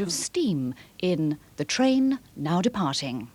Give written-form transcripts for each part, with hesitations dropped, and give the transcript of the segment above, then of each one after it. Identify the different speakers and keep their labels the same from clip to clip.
Speaker 1: of steam in The Train Now Departing.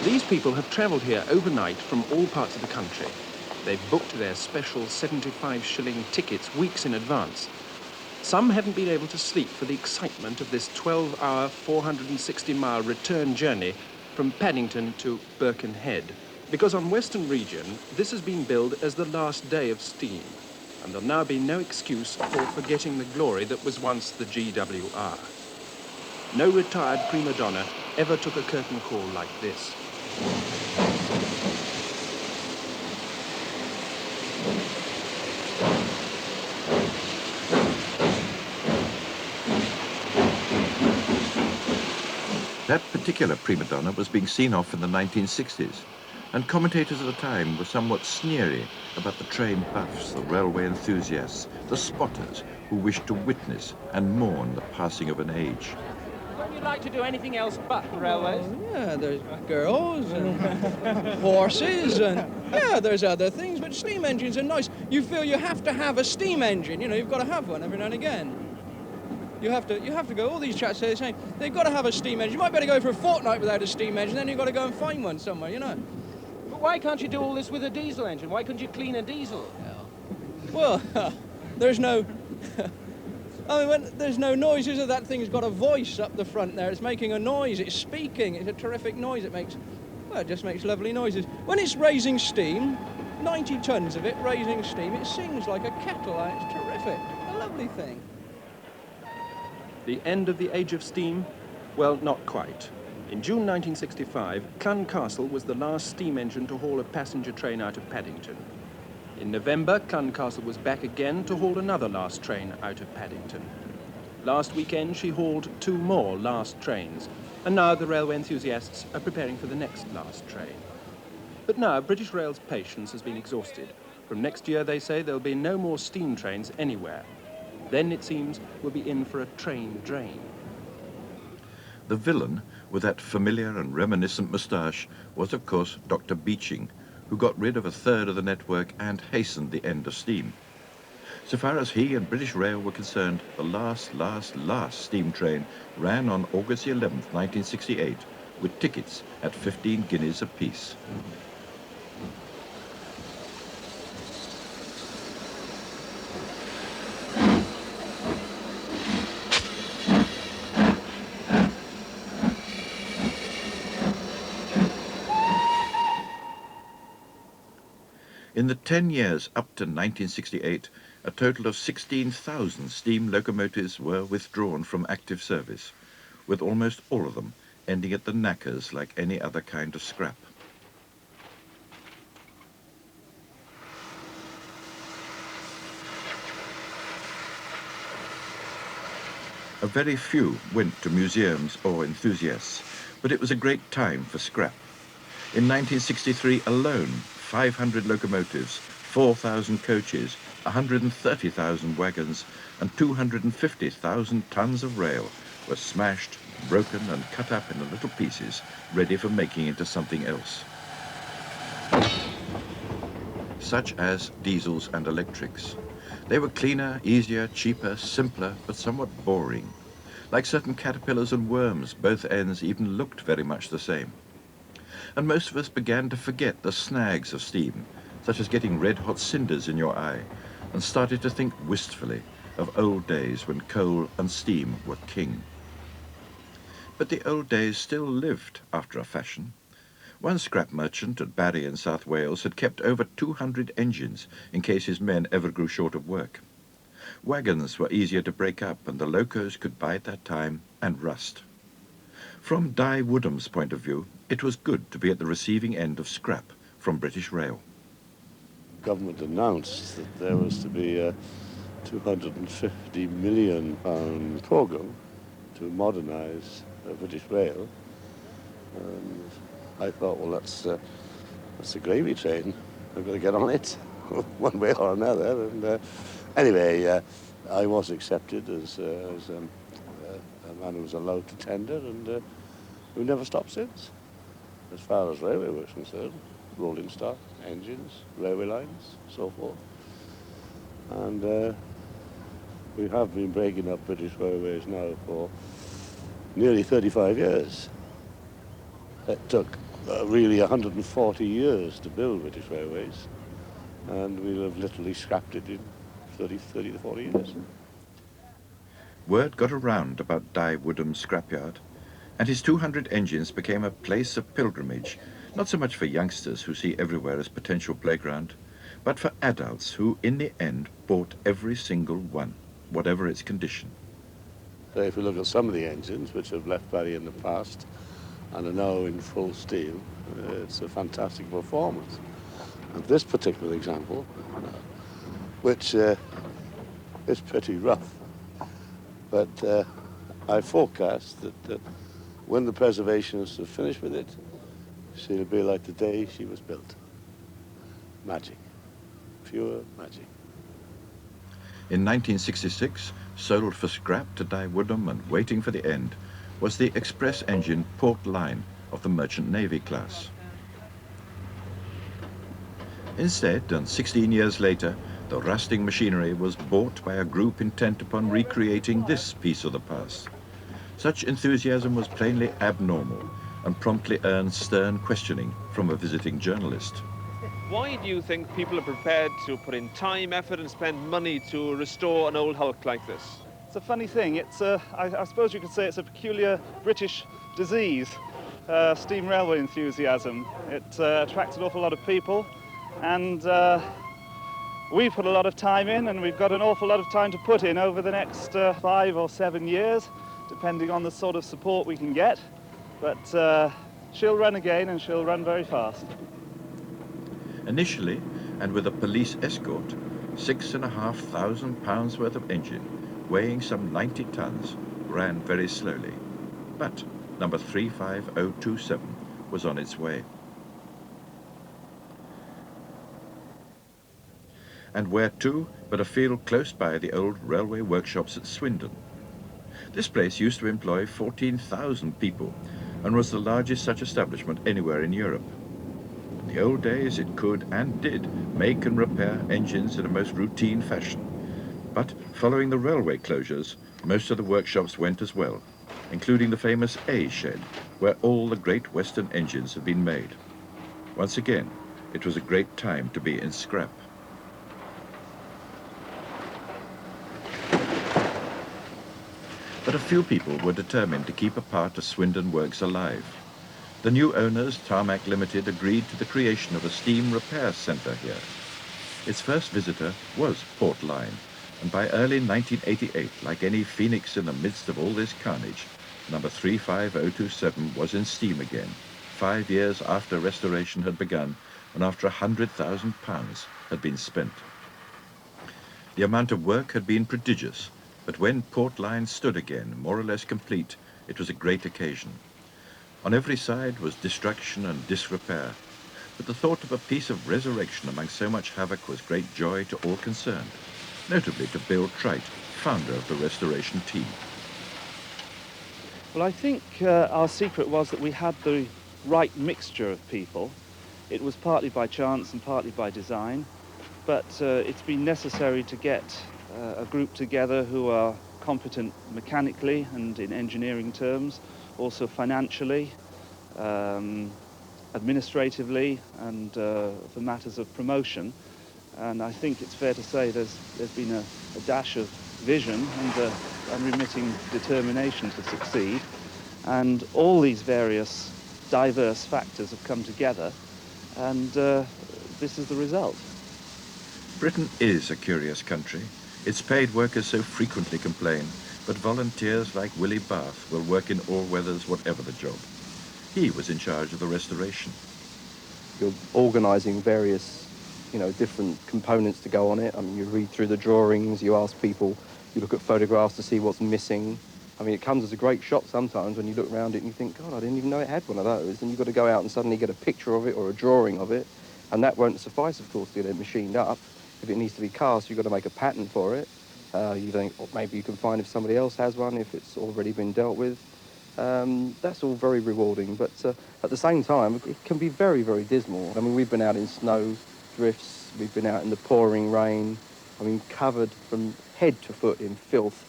Speaker 2: These people have travelled here overnight from all parts of the country. They've booked their special 75-shilling tickets weeks in advance. Some haven't been able to sleep for the excitement of this 12-hour, 460-mile return journey from Paddington to Birkenhead, because on Western Region, this has been billed as the last day of steam, and there'll now be no excuse for forgetting the glory that was once the GWR. No retired prima donna ever took a curtain call like this.
Speaker 3: That particular prima donna was being seen off in the 1960s, and commentators at the time were somewhat sneery about the train buffs, the railway enthusiasts, the spotters who wished to witness and mourn the passing of an age.
Speaker 2: Don't you like to do anything else but railways?
Speaker 4: Yeah, there's girls and horses and, yeah, there's other things, but steam engines are nice. You feel you have to have a steam engine, you know, you've got to have one every now and again. You have to go, all these chaps say the same, they've got to have a steam engine. You might better go for a fortnight without a steam engine, then you've got to go and find one somewhere, you know.
Speaker 2: But why can't you do all this with a diesel engine? Why couldn't you clean a diesel?
Speaker 4: Well, there's no... I mean, there's no noises. That thing's got a voice up the front there. It's making a noise. It's speaking. It's a terrific noise. It makes, well, it just makes lovely noises. When it's raising steam, 90 tons of it raising steam, it sings like a kettle. It's terrific. A lovely thing.
Speaker 2: The end of the age of steam? Well, not quite. In June 1965, Clun Castle was the last steam engine to haul a passenger train out of Paddington. In November, Clun Castle was back again to haul another last train out of Paddington. Last weekend, she hauled 2 more last trains, and now the railway enthusiasts are preparing for the next last train. But now, British Rail's patience has been exhausted. From next year, they say, there'll be no more steam trains anywhere. Then, it seems, we'll be in for a train drain.
Speaker 3: The villain, with that familiar and reminiscent moustache, was, of course, Dr. Beeching, who got rid of a third of the network and hastened the end of steam. So far as he and British Rail were concerned, the last steam train ran on August 11th, 1968, with tickets at 15 guineas apiece. In the 10 years up to 1968, a total of 16,000 steam locomotives were withdrawn from active service, with almost all of them ending at the knackers like any other kind of scrap. A very few went to museums or enthusiasts, but it was a great time for scrap. In 1963 alone, 500 locomotives, 4,000 coaches, 130,000 wagons, and 250,000 tons of rail were smashed, broken, and cut up into little pieces, ready for making into something else. Such as diesels and electrics. They were cleaner, easier, cheaper, simpler, but somewhat boring. Like certain caterpillars and worms, both ends even looked very much the same. And most of us began to forget the snags of steam, such as getting red-hot cinders in your eye, and started to think wistfully of old days when coal and steam were king. But the old days still lived after a fashion. One scrap merchant at Barry in South Wales had kept over 200 engines in case his men ever grew short of work. Wagons were easier to break up, and the locos could bide their time and rust. From Di Woodham's point of view, It was good to be at the receiving end of scrap from British Rail.
Speaker 5: Government announced that there was to be a £250 million programme to modernise British Rail. And I thought, well, that's a gravy train. I've got to get on it one way or another. And anyway, I was accepted as a man who was allowed to tender, and we've never stopped since. As far as railway was concerned, rolling stock, engines, railway lines, so forth. And we have been breaking up British Railways now for nearly 35 years. It took really 140 years to build British Railways, and we'll have literally scrapped it in 30 to 40 years.
Speaker 3: Word got around about Di Woodham's scrapyard, and his 200 engines became a place of pilgrimage, not so much for youngsters who see everywhere as potential playground, but for adults who, in the end, bought every single one, whatever its condition.
Speaker 5: So if we look at some of the engines which have left Barry in the past and are now in full steam, it's a fantastic performance. And this particular example, which is pretty rough, but I forecast that when the preservationists have finished with it, she'll be like the day she was built. Magic. Pure magic.
Speaker 3: In 1966, sold for scrap to Di Woodham and waiting for the end, was the express engine Port Line of the Merchant Navy class. Instead, and 16 years later, the rusting machinery was bought by a group intent upon recreating this piece of the past. Such enthusiasm was plainly abnormal and promptly earned stern questioning from a visiting journalist.
Speaker 6: Why do you think people are prepared to put in time, effort and spend money to restore an old hulk like this?
Speaker 7: It's a funny thing. It's I suppose you could say it's a peculiar British disease, steam railway enthusiasm. It attracts an awful lot of people, and we put a lot of time in, and we've got an awful lot of time to put in over the next 5 or 7 years, depending on the sort of support we can get. But she'll run again, and she'll run very fast.
Speaker 3: Initially, and with a police escort, £6,500 worth of engine, weighing some 90 tons, ran very slowly. But number 35027 was on its way. And where to but a field close by the old railway workshops at Swindon. This place used to employ 14,000 people and was the largest such establishment anywhere in Europe. In the old days it could and did make and repair engines in a most routine fashion. But following the railway closures, most of the workshops went as well, including the famous A shed, where all the great Western engines have been made. Once again, it was a great time to be in scrap. But a few people were determined to keep a part of Swindon Works alive. The new owners, Tarmac Limited, agreed to the creation of a steam repair centre here. Its first visitor was Port Line, and by early 1988, like any phoenix in the midst of all this carnage, number 35027 was in steam again, 5 years after restoration had begun and after £100,000 had been spent. The amount of work had been prodigious, but when Port Line stood again, more or less complete, it was a great occasion. On every side was destruction and disrepair, but the thought of a piece of resurrection among so much havoc was great joy to all concerned, notably to Bill Trite, founder of the restoration team.
Speaker 7: Well, I think our secret was that we had the right mixture of people. It was partly by chance and partly by design, but it's been necessary to get a group together who are competent mechanically and in engineering terms, also financially, administratively, and for matters of promotion. And I think it's fair to say there's been a dash of vision and unremitting determination to succeed. And all these various diverse factors have come together, and this is the result.
Speaker 3: Britain is a curious country. Its paid workers so frequently complain, but volunteers like Willie Bath will work in all weathers, whatever the job. He was in charge of the restoration.
Speaker 8: You're organising various, different components to go on it. I mean, you read through the drawings, you ask people, you look at photographs to see what's missing. I mean, it comes as a great shock sometimes when you look around it and you think, God, I didn't even know it had one of those. And you've got to go out and suddenly get a picture of it or a drawing of it. And that won't suffice, of course, to get it machined up. If it needs to be cast, you've got to make a pattern for it. You think, well, maybe you can find if somebody else has one, if it's already been dealt with. That's all very rewarding, but at the same time, it can be very, very dismal. I mean, we've been out in snow drifts, we've been out in the pouring rain, I mean, covered from head to foot in filth,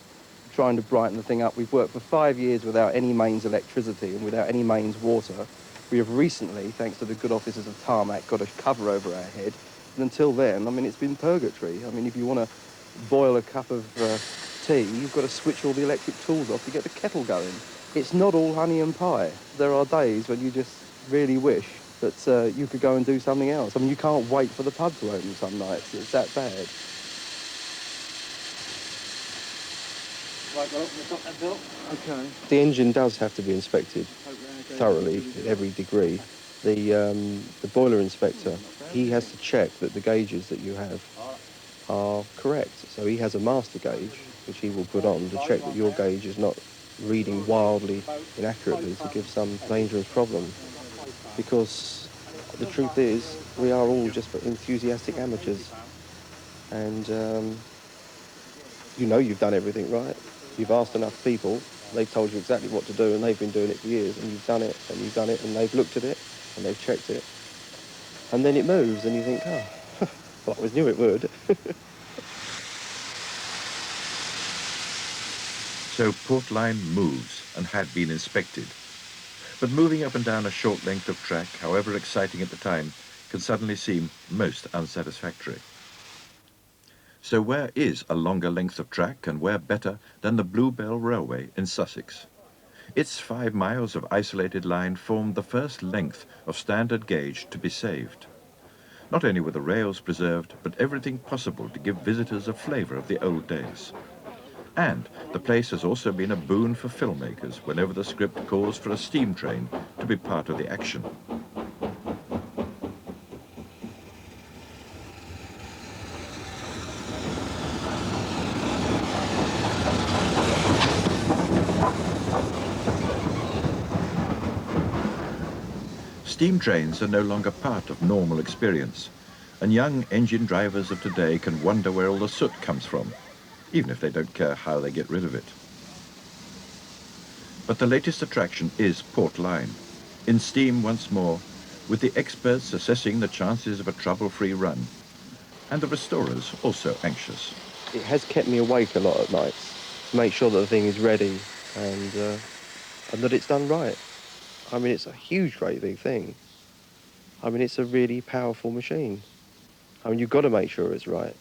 Speaker 8: trying to brighten the thing up. We've worked for 5 years without any mains electricity and without any mains water. We have recently, thanks to the good offices of Tarmac, got a cover over our head. And until then, I mean, it's been purgatory. I mean, if you want to boil a cup of tea, you've got to switch all the electric tools off to get the kettle going. It's not all honey and pie. There are days when you just really wish that you could go and do something else. I mean, you can't wait for the pub to open some nights. It's that bad. Right, well, we've got that built. Okay. The engine does have to be inspected thoroughly at every degree. The boiler inspector, he has to check that the gauges that you have are correct. So he has a master gauge, which he will put on to check that your gauge is not reading wildly inaccurately to give some dangerous problem. Because the truth is, we are all just enthusiastic amateurs. And you've done everything right. You've asked enough people, they've told you exactly what to do, and they've been doing it for years, and you've done it, and you've done it, and they've looked at it, and they've checked it. And then it moves, and you think, oh, well, I always knew it would.
Speaker 3: So Port Line moves and had been inspected. But moving up and down a short length of track, however exciting at the time, can suddenly seem most unsatisfactory. So where is a longer length of track, and where better than the Bluebell Railway in Sussex? Its 5 miles of isolated line formed the first length of standard gauge to be saved. Not only were the rails preserved, but everything possible to give visitors a flavour of the old days. And the place has also been a boon for filmmakers whenever the script calls for a steam train to be part of the action. Steam trains are no longer part of normal experience, and young engine drivers of today can wonder where all the soot comes from, even if they don't care how they get rid of it. But the latest attraction is Port Line, in steam once more, with the experts assessing the chances of a trouble-free run, and the restorers also anxious.
Speaker 8: It has kept me awake a lot at nights to make sure that the thing is ready and that it's done right. I mean, it's a huge, great big thing. I mean, it's a really powerful machine. I mean, you've got to make sure it's right.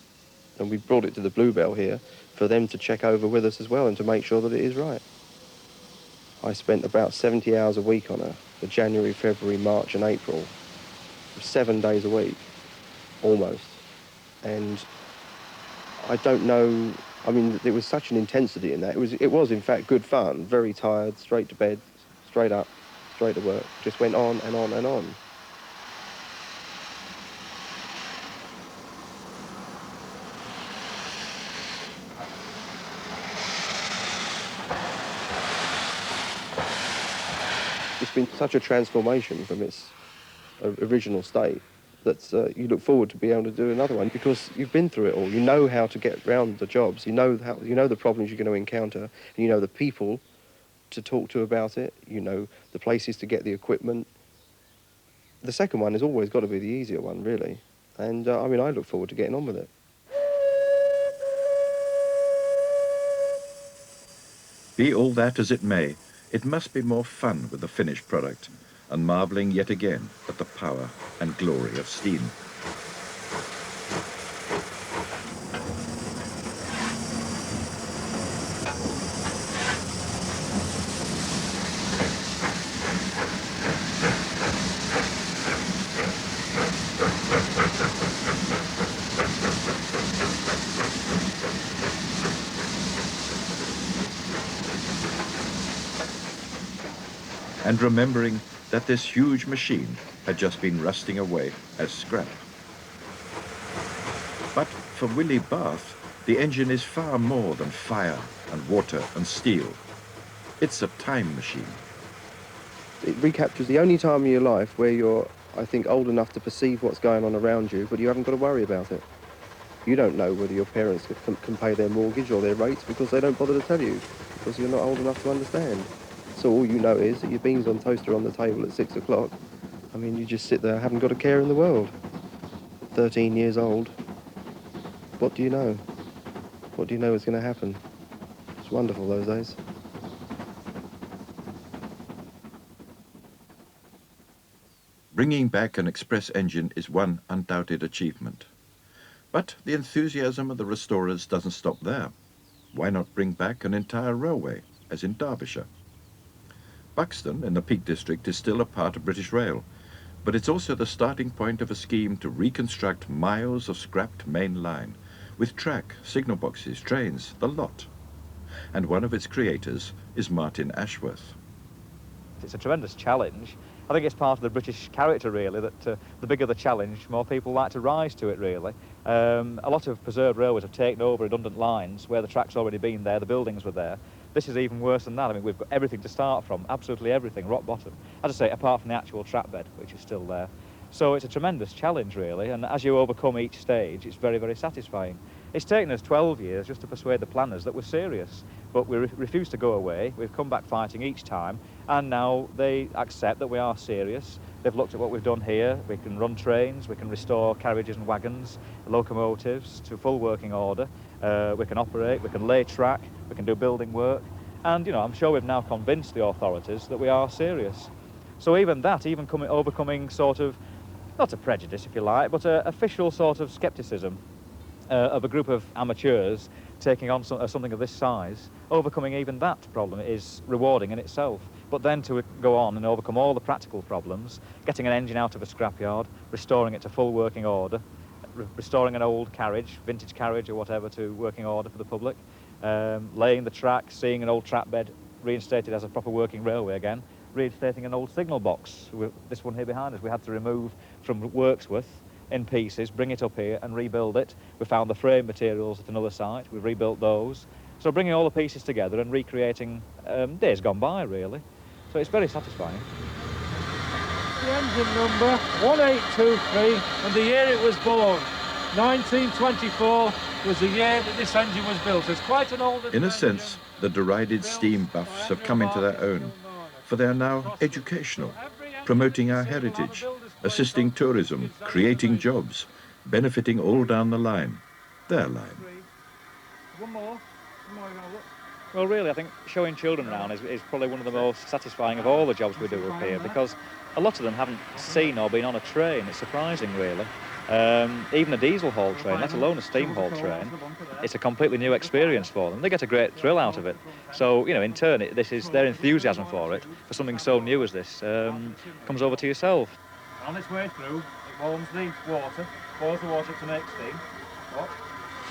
Speaker 8: And we brought it to the Bluebell here for them to check over with us as well and to make sure that it is right. I spent about 70 hours a week on her for January, February, March and April. 7 days a week, almost. And I don't know, I mean, there was such an intensity in that. It was in fact good fun, very tired, straight to bed, straight up, straight to work. Just went on and on and on. It's been such a transformation from its original state that you look forward to be able to do another one because you've been through it all. You know how to get around the jobs. You know the problems you're going to encounter, and you know the people to talk to about it. You know the places to get the equipment. The second one has always got to be the easier one, really. And I mean, I look forward to getting on with it.
Speaker 3: Be all that as it may, it must be more fun with the finished product, and marvelling yet again at the power and glory of steam. And remembering that this huge machine had just been rusting away as scrap. But for Willie Bath, the engine is far more than fire and water and steel. It's a time machine.
Speaker 8: It recaptures the only time in your life where you're, I think, old enough to perceive what's going on around you, but you haven't got to worry about it. You don't know whether your parents can pay their mortgage or their rates because they don't bother to tell you, because you're not old enough to understand. So all you know is that your beans on toaster on the table at 6 o'clock. I mean, you just sit there, haven't got a care in the world. 13 years old. What do you know? What do you know is going to happen? It's wonderful those days.
Speaker 3: Bringing back an express engine is one undoubted achievement. But the enthusiasm of the restorers doesn't stop there. Why not bring back an entire railway, as in Derbyshire? Buxton, in the Peak District, is still a part of British Rail, but it's also the starting point of a scheme to reconstruct miles of scrapped main line, with track, signal boxes, trains, the lot. And one of its creators is Martin Ashworth.
Speaker 9: It's a tremendous challenge. I think it's part of the British character, really, that the bigger the challenge, more people like to rise to it, really. A lot of preserved railways have taken over redundant lines where the track's already been there, the buildings were there. This is even worse than that. I mean, we've got everything to start from, absolutely everything, rock bottom. As I say, apart from the actual track bed, which is still there. So it's a tremendous challenge, really, and as you overcome each stage, it's very, very satisfying. It's taken us 12 years just to persuade the planners that we're serious, but we refuse to go away. We've come back fighting each time, and now they accept that we are serious. They've looked at what we've done here. We can run trains, we can restore carriages and wagons, locomotives to full working order. We can operate, we can lay track, we can do building work, and, you know, I'm sure we've now convinced the authorities that we are serious. So even that, overcoming sort of, not a prejudice if you like, but an official sort of scepticism of a group of amateurs taking on something of this size, overcoming even that problem is rewarding in itself. But then to go on and overcome all the practical problems, getting an engine out of a scrapyard, restoring it to full working order, restoring an old carriage, vintage carriage or whatever, to working order for the public, laying the track, seeing an old track bed reinstated as a proper working railway again, reinstating an old signal box. This one here behind us we had to remove from Worksworth in pieces, bring it up here and rebuild it. We found the frame materials at another site, we've rebuilt those. So bringing all the pieces together and recreating days gone by, really. So it's very satisfying.
Speaker 10: The engine number 1823 and the year it was born. 1924 was the year that this engine was built. It's quite an old...
Speaker 3: In a sense, the derided steam buffs have come into their own, for they are now educational, promoting our heritage, assisting tourism, creating jobs, benefiting all down the line, their line.
Speaker 10: One more.
Speaker 9: Well, really, I think showing children around is probably one of the most satisfying of all the jobs we do up here, because a lot of them haven't seen or been on a train. It's surprising, really. Even a diesel haul train, let alone a steam haul train, it's a completely new experience for them. They get a great thrill out of it. So, you know, in turn, this is their enthusiasm for it, for something so new as this, comes over to yourself.
Speaker 10: On its way through, it warms the water, boils the water to make steam. What?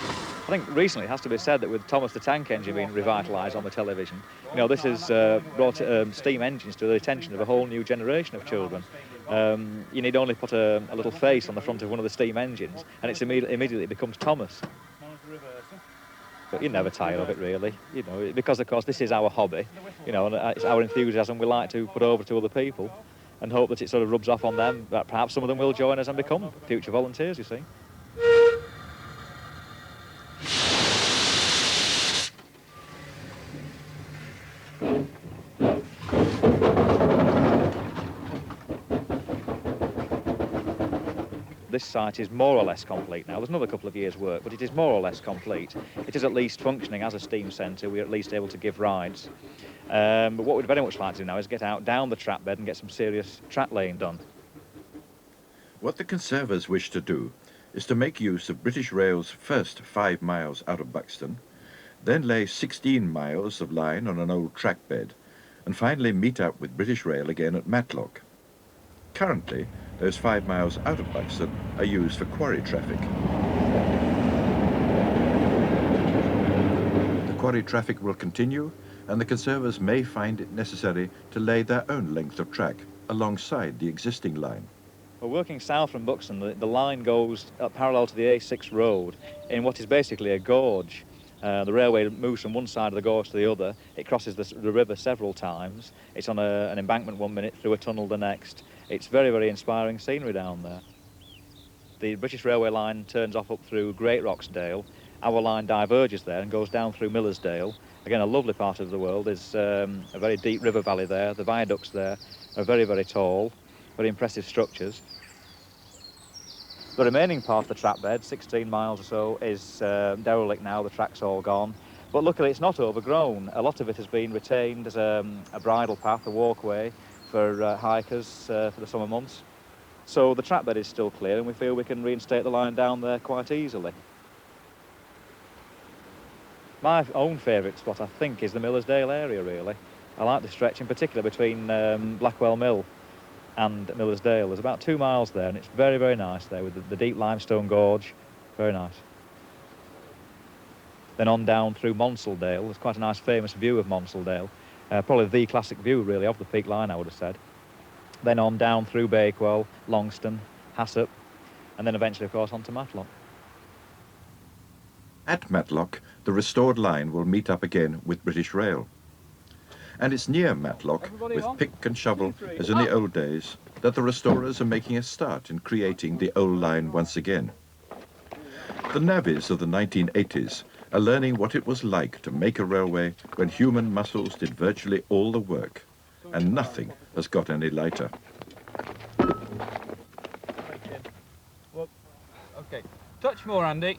Speaker 9: I think recently it has to be said that with Thomas the Tank Engine being revitalised on the television, you know, this has brought steam engines to the attention of a whole new generation of children. You need only put a little face on the front of one of the steam engines and it's immediately becomes Thomas. But you never tire of it, really, you know, because of course this is our hobby, you know, and it's our enthusiasm we like to put over to other people and hope that it sort of rubs off on them, that perhaps some of them will join us and become future volunteers, you see. This site is more or less complete now. There's another couple of years' work, but it is more or less complete. It is at least functioning as a steam centre. We're at least able to give rides. But what we'd very much like to do now is get out down the track bed and get some serious track laying done.
Speaker 3: What the conservers wish to do is to make use of British Rail's first 5 miles out of Buxton, then lay 16 miles of line on an old track bed, and finally meet up with British Rail again at Matlock. Currently, those 5 miles out of Buxton are used for quarry traffic. The quarry traffic will continue, and the conservers may find it necessary to lay their own length of track alongside the existing line.
Speaker 9: Well, working south from Buxton, the line goes parallel to the A6 road in what is basically a gorge. The railway moves from one side of the gorge to the other. It crosses the river several times. It's on an embankment 1 minute, through a tunnel the next. It's very, very inspiring scenery down there. The British Railway line turns off up through Great Roxdale. Our line diverges there and goes down through Millersdale. Again, a lovely part of the world. There's a very deep river valley there. The viaducts there are very, very tall, very impressive structures. The remaining part of the track bed, 16 miles or so, is derelict now. The track's all gone. But luckily it's not overgrown. A lot of it has been retained as a bridle path, a walkway for hikers for the summer months. So the track bed is still clear, and we feel we can reinstate the line down there quite easily. My own favourite spot, I think, is the Millersdale area, really. I like the stretch in particular between Blackwell Mill and Millersdale. There's about 2 miles there, and it's very, very nice there with the deep limestone gorge. Very nice. Then on down through Monsaldale. There's quite a nice famous view of Monsaldale. Probably the classic view, really, of the Peak Line, I would have said. Then on down through Bakewell, Longston, Hassop, and then eventually, of course, on to Matlock.
Speaker 3: At Matlock, the restored line will meet up again with British Rail. And it's near Matlock, with pick and shovel, as in the old days, that the restorers are making a start in creating the old line once again. The navvies of the 1980s are learning what it was like to make a railway when human muscles did virtually all the work, and nothing has got any lighter.
Speaker 10: Okay, touch more, Andy.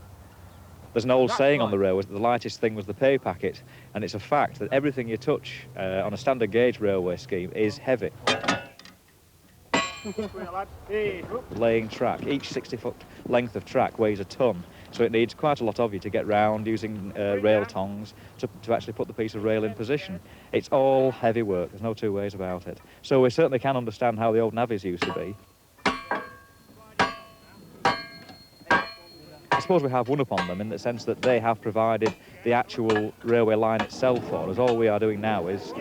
Speaker 9: There's an old saying on the railways that the lightest thing was the pay packet, and it's a fact that everything you touch on a standard gauge railway scheme is heavy. Laying track, each 60-foot length of track weighs a ton, so it needs quite a lot of you to get round using rail tongs to actually put the piece of rail in position. It's all heavy work, there's no two ways about it. So we certainly can understand how the old navvies used to be. I suppose we have one up on them in the sense that they have provided the actual railway line itself for us. All we are doing now is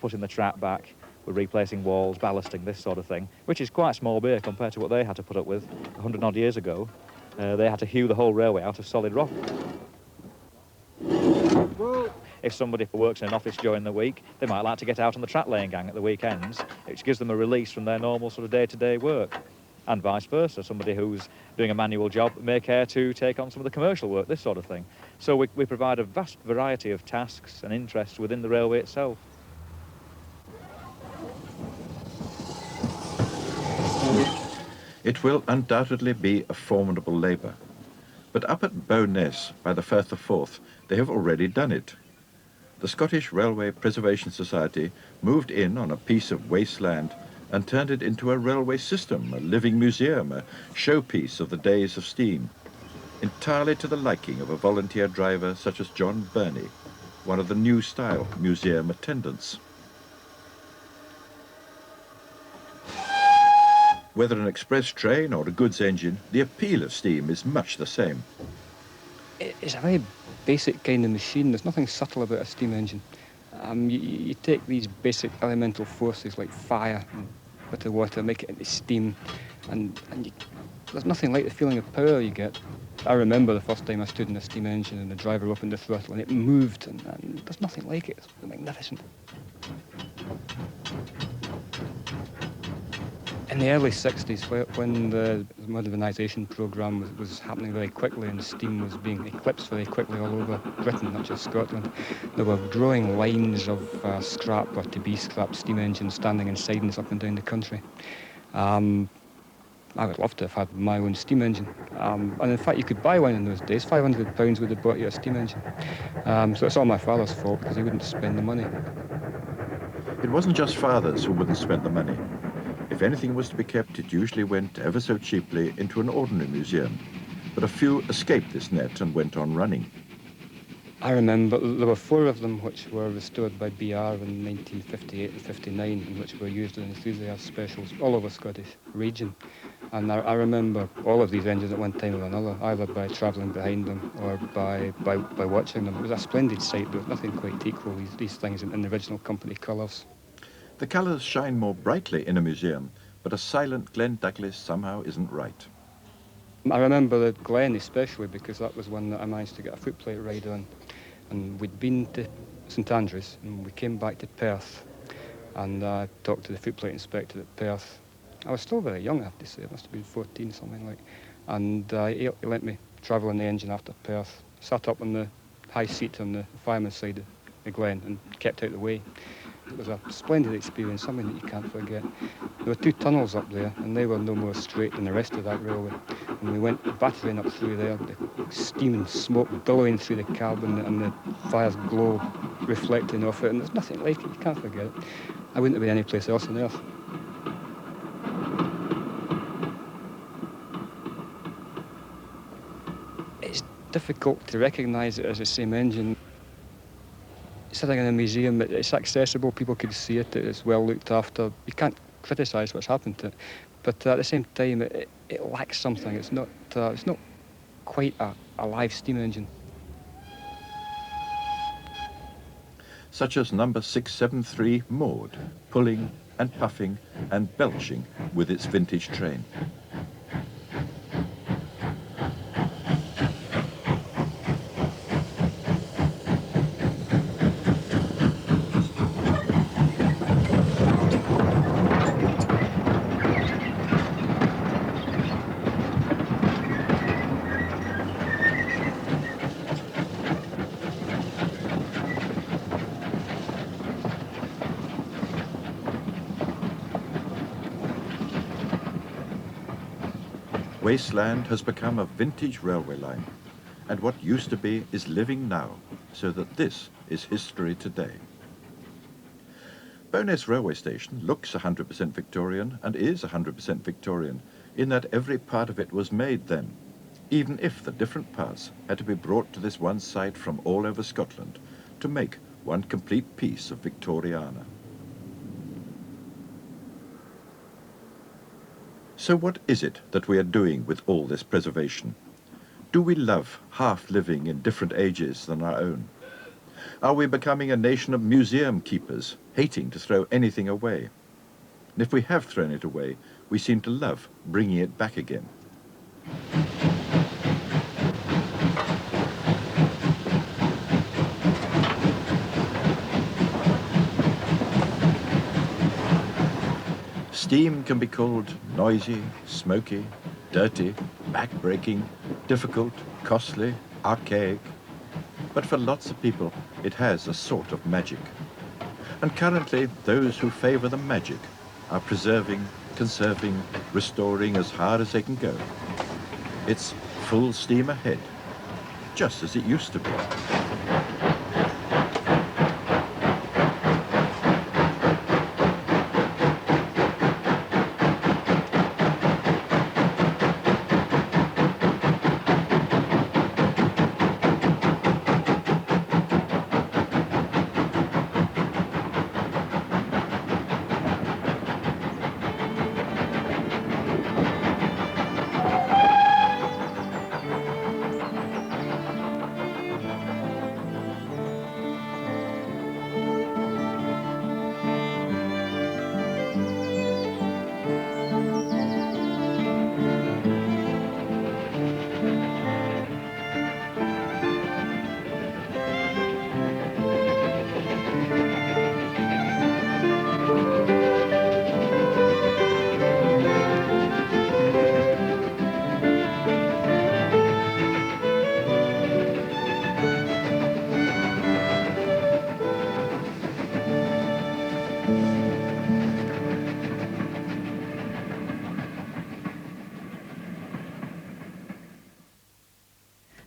Speaker 9: putting the track back. We're replacing walls, ballasting, this sort of thing, which is quite small beer compared to what they had to put up with 100 odd years ago. They had to hew the whole railway out of solid rock. If somebody works in an office during the week, they might like to get out on the track laying gang at the weekends, which gives them a release from their normal sort of day-to-day work. And vice versa, somebody who's doing a manual job may care to take on some of the commercial work, this sort of thing. So we provide a vast variety of tasks and interests within the railway itself.
Speaker 3: It will undoubtedly be a formidable labour. But up at Bowness, by the Firth of Forth, they have already done it. The Scottish Railway Preservation Society moved in on a piece of wasteland and turned it into a railway system, a living museum, a showpiece of the days of steam, entirely to the liking of a volunteer driver such as John Burney, one of the new-style museum attendants. Whether an express train or a goods engine, the appeal of steam is much the same.
Speaker 8: It's a very basic kind of machine. There's nothing subtle about a steam engine. You take these basic elemental forces like fire and bit of water, make it into steam, and there's nothing like the feeling of power you get. I remember the first time I stood in a steam engine and the driver opened the throttle and it moved, and there's nothing like it. It's magnificent. In the early 60s, when the modernisation programme was happening very quickly and steam was being eclipsed very quickly all over Britain, not just Scotland, there were growing lines of scrap or to-be scrapped steam engines standing in sidings up and down the country. I would love to have had my own steam engine. And in fact, you could buy one in those days. £500 would have bought you a steam engine. So it's all my father's fault because he wouldn't spend the money.
Speaker 3: It wasn't just fathers who wouldn't spend the money. If anything was to be kept, it usually went ever so cheaply into an ordinary museum. But a few escaped this net and went on running.
Speaker 8: I remember there were 4 of them which were restored by BR in 1958 and 59, and which were used in enthusiast specials all over Scottish region. And I remember all of these engines at one time or another, either by travelling behind them or by watching them. It was a splendid sight, but nothing quite equal these things in the original company colours.
Speaker 3: The colours shine more brightly in a museum, but a silent Glen Douglas somehow isn't right.
Speaker 8: I remember the Glen especially because that was one that I managed to get a footplate ride on. And we'd been to St Andrews and we came back to Perth, and I talked to the footplate inspector at Perth. I was still very young, I have to say, I must have been 14, something like. And he let me travel on the engine after Perth. Sat up on the high seat on the fireman's side of the Glen and kept out the way. It was a splendid experience, something that you can't forget. There were 2 tunnels up there, and they were no more straight than the rest of that railway. And we went battering up through there, the steam and smoke billowing through the cabin, and the fire's glow reflecting off it, and there's nothing like it, you can't forget it. I wouldn't have been any place else on earth. It's difficult to recognise it as the same engine. Sitting in a museum, it's accessible, people can see it, it's well looked after. You can't criticise what's happened to it, but at the same time, it lacks something. It's not quite a live steam engine.
Speaker 3: Such as number 673 Maud, pulling and puffing and belching with its vintage train. Wasteland has become a vintage railway line, and what used to be is living now, so that this is history today. Bowness Railway Station looks 100% Victorian and is 100% Victorian, in that every part of it was made then, even if the different parts had to be brought to this one site from all over Scotland to make one complete piece of Victoriana. So what is it that we are doing with all this preservation? Do we love half living in different ages than our own? Are we becoming a nation of museum keepers, hating to throw anything away? And if we have thrown it away, we seem to love bringing it back again. Steam can be called noisy, smoky, dirty, back-breaking, difficult, costly, archaic. But for lots of people, it has a sort of magic. And currently, those who favour the magic are preserving, conserving, restoring as hard as they can go. It's full steam ahead, just as it used to be.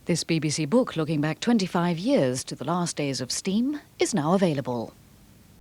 Speaker 1: This BBC book, looking back 25 years to the last days of steam, is now available.